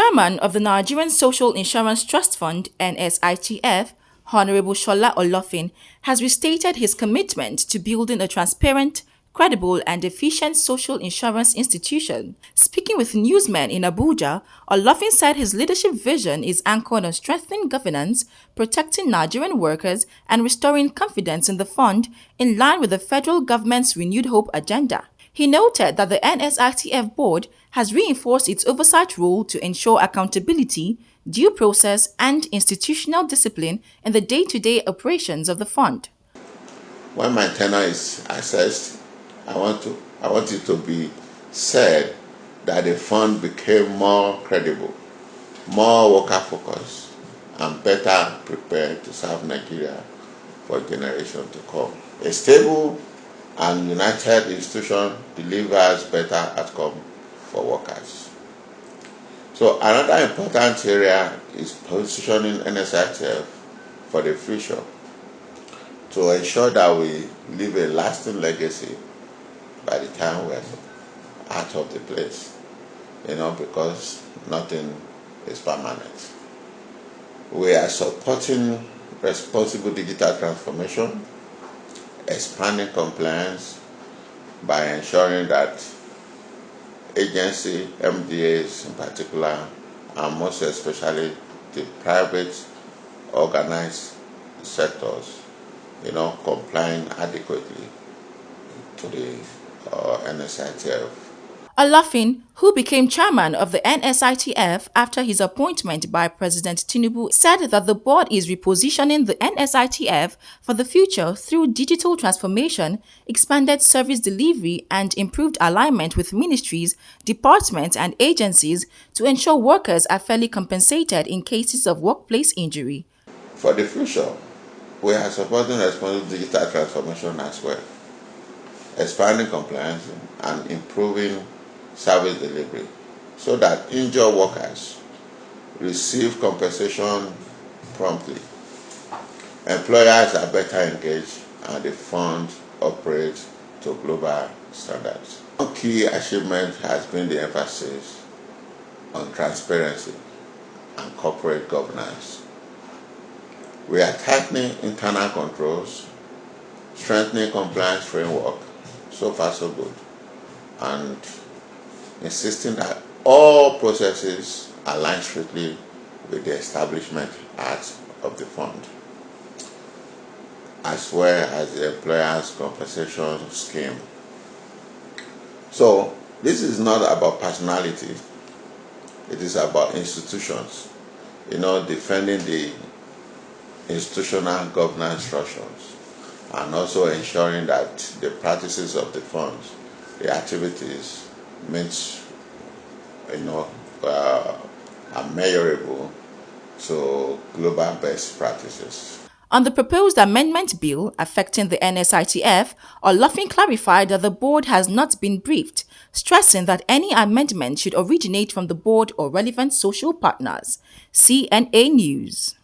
Chairman of the Nigerian Social Insurance Trust Fund (NSITF), Honorable Sola Olofin, has restated his commitment to building a transparent, credible and efficient social insurance institution. Speaking with newsmen in Abuja, Olofin said his leadership vision is anchored on strengthening governance, protecting Nigerian workers and restoring confidence in the fund in line with the federal government's Renewed Hope agenda. He noted that the NSITF Board has reinforced its oversight role to ensure accountability, due process and institutional discipline in the day-to-day operations of the fund. When my tenure is assessed, I want it to be said that the fund became more credible, more worker-focused, and better prepared to serve Nigeria for generations to come. A stable and united institution delivers better outcome for workers. So another important area is positioning NSITF for the future to ensure that we leave a lasting legacy by the time we're out of the place, because nothing is permanent. We are supporting responsible digital transformation, expanding compliance by ensuring that agency, MDAs in particular, and most especially the private organized sectors, complying adequately to the NSITF. Olofin, who became chairman of the NSITF after his appointment by President Tinubu, said that the board is repositioning the NSITF for the future through digital transformation, expanded service delivery, and improved alignment with ministries, departments, and agencies to ensure workers are fairly compensated in cases of workplace injury. For the future, we are supporting responsible digital transformation as well, expanding compliance and improving service delivery so that injured workers receive compensation promptly. Employers are better engaged and the fund operates to global standards. One key achievement has been the emphasis on transparency and corporate governance. We are tightening internal controls, strengthening compliance framework, so far so good, and insisting that all processes align strictly with the Establishment Act of the fund, as well as the employer's compensation scheme. So this is not about personality, it is about institutions, defending the institutional governance structures and also ensuring that the practices of the funds, the activities, are measurable to global best practices. On the proposed amendment bill affecting the NSITF, Olofin clarified that the board has not been briefed, stressing that any amendment should originate from the board or relevant social partners. CNA News.